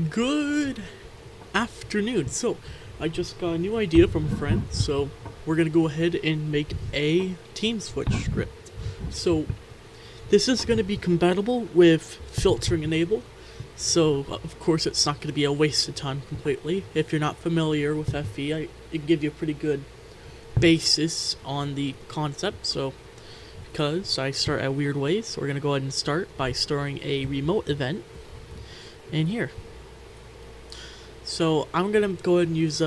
Good afternoon. So, I just got a new idea from a friend, so we're gonna go ahead and make a team switch script. So, this is gonna be compatible with filtering enable, so of course it's not gonna be a waste of time completely. If you're not familiar with FE, I give you a pretty good basis on the concept, so because I start at weird ways, we're gonna go ahead and start by storing a remote event in here. So I'm gonna go ahead and use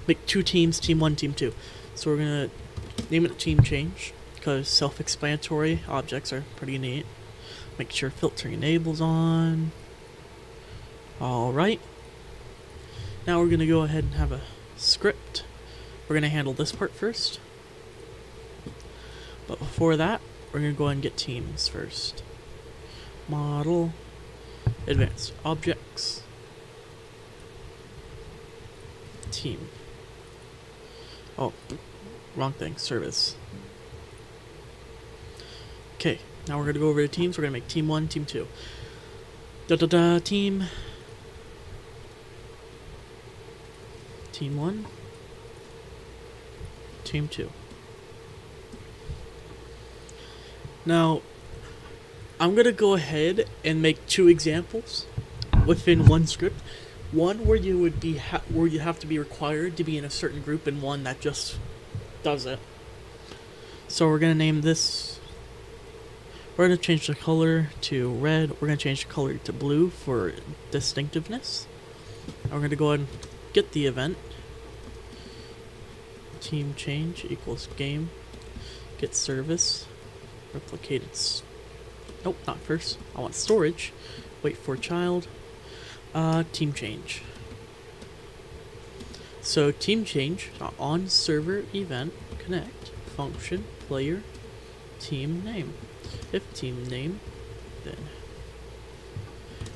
make two teams, team 1, team 2. So we're gonna name it team change because self-explanatory objects are pretty neat. Make sure filtering enables on. Alright. Now we're gonna go ahead and have a script. We're gonna handle this part first. But before that, we're gonna go ahead and get teams first. Model, advanced objects, team. Oh, wrong thing, service. Okay, now we're gonna go over to teams. We're gonna make team 1, team 2. Team 1, team 2. Now, I'm gonna go ahead and make two examples within one script. One where you would be where you have to be required to be in a certain group, and one that just does it. So we're gonna name this. We're gonna change the color to red. We're gonna change the color to blue for distinctiveness. And we're gonna go ahead and get the event. Team change equals game. Get service. Replicated. Nope, not first. I want storage. Wait for child. Team change. So team change on server event connect function player team name. If team name, then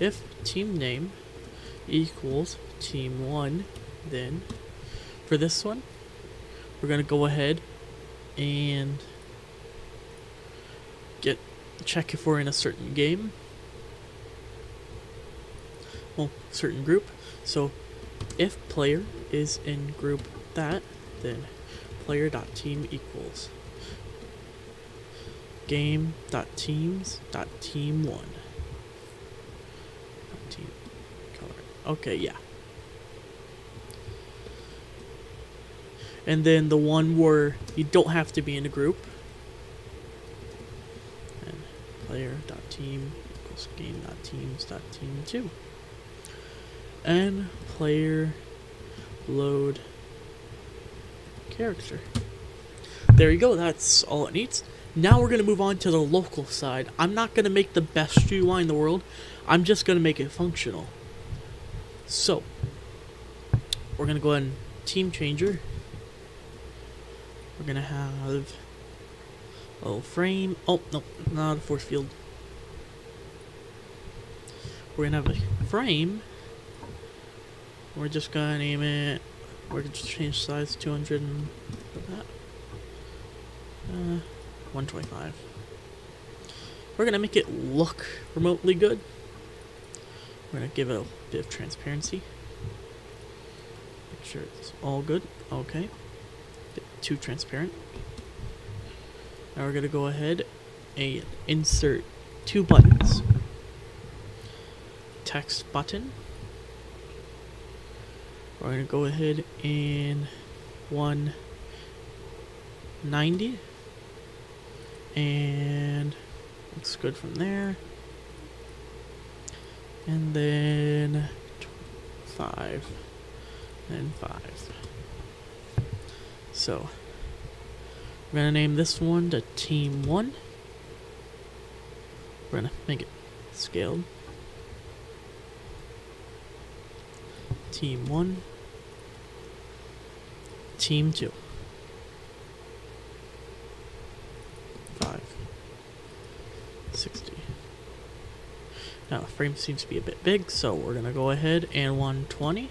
if team name equals team 1, then for this one we're gonna go ahead and check if we're in a certain game. Well, certain group. So if player is in group that, then player.team equals game.teams.team1. Team color. Okay, yeah. And then the one where you don't have to be in a group, and player.team equals game.teams.team2. And player load character. There you go, that's all it needs. Now we're going to move on to the local side. I'm not going to make the best UI in the world. I'm just going to make it functional. So, we're going to go ahead and team changer. We're going to have a little frame. Oh, no, not a force field. We're going to have a frame. We're just gonna name it. We're gonna just change size 200 and that. 125. We're gonna make it look remotely good. We're gonna give it a bit of transparency. Make sure it's all good. Okay. Bit too transparent. Now we're gonna go ahead and insert two buttons. Text button. We're going to go ahead and 190, and looks good from there, and then 5 and 5. So we're going to name this one to team 1. We're going to make it scaled. Team 1, team 2, 5, 60. Now the frame seems to be a bit big, so we're gonna go ahead and 120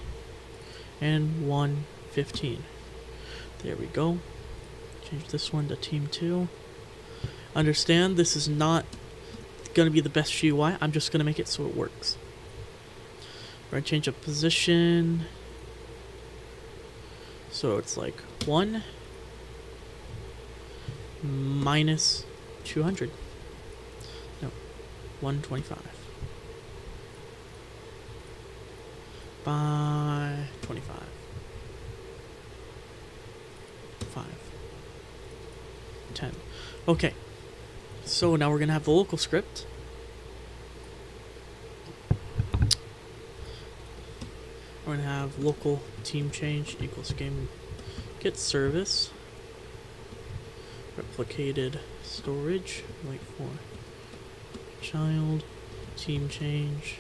and 115. There we go. Change this one to team 2. Understand this is not gonna be the best GUI. I'm just gonna make it so it works. We're gonna change up position. So it's like 1 minus 200. No, 125. By 25. 5. 10. Okay. So now we're gonna have the local script. We're gonna have local team change equals game get service replicated storage wait for child team change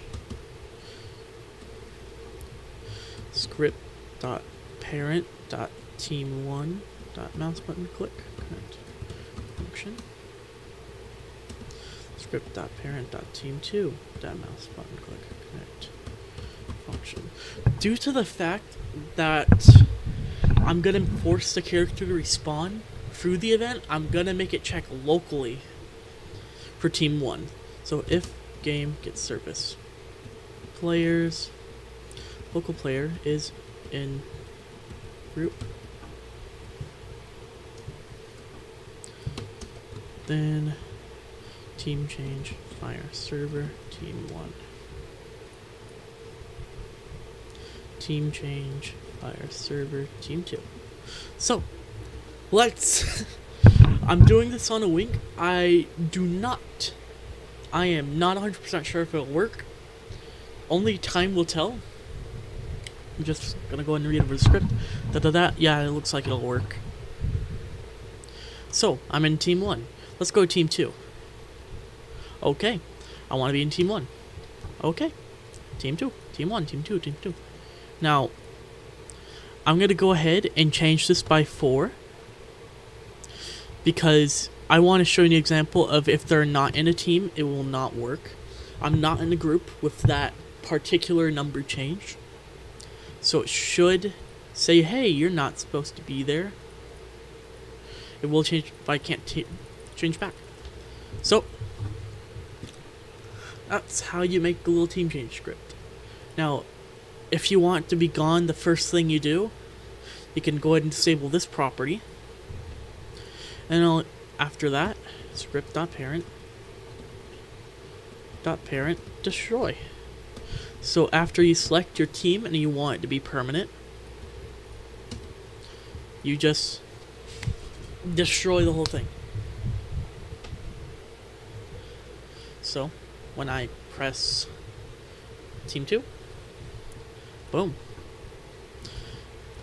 script dot parent dot team 1 dot mouse button click connect function script dot parent dot team 2 dot mouse button click connect function. Due to the fact that I'm gonna force the character to respawn through the event, I'm gonna make it check locally for team 1. So if game gets service, players, local player is in group, then team change fire server team 1. Team change fire server team 2. So let's I'm doing this on a wing. I am not 100% sure if it'll work. Only time will tell. I'm just gonna go ahead and read over the script. Yeah, it looks like it'll work. So I'm in team 1. Let's go to team 2. Okay, I want to be in team 1. Okay, team 2, team 1, team 2, team 2. Now, I'm going to go ahead and change this by 4 because I want to show you an example of if they're not in a team, it will not work. I'm not in a group with that particular number change. So it should say, hey, you're not supposed to be there. It will change if I can't change back. So, that's how you make the little team change script. Now, if you want to be gone the first thing you do, you can go ahead and disable this property. And after that, script.parent destroy. So after you select your team and you want it to be permanent, you just destroy the whole thing. So when I press team 2, boom.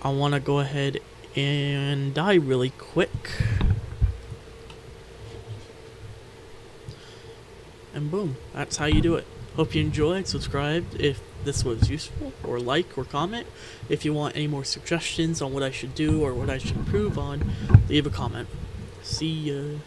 I want to go ahead and die really quick. And boom, that's how you do it. Hope you enjoyed. Subscribe if this was useful, or like or comment. If you want any more suggestions on what I should do or what I should improve on, leave a comment. See ya.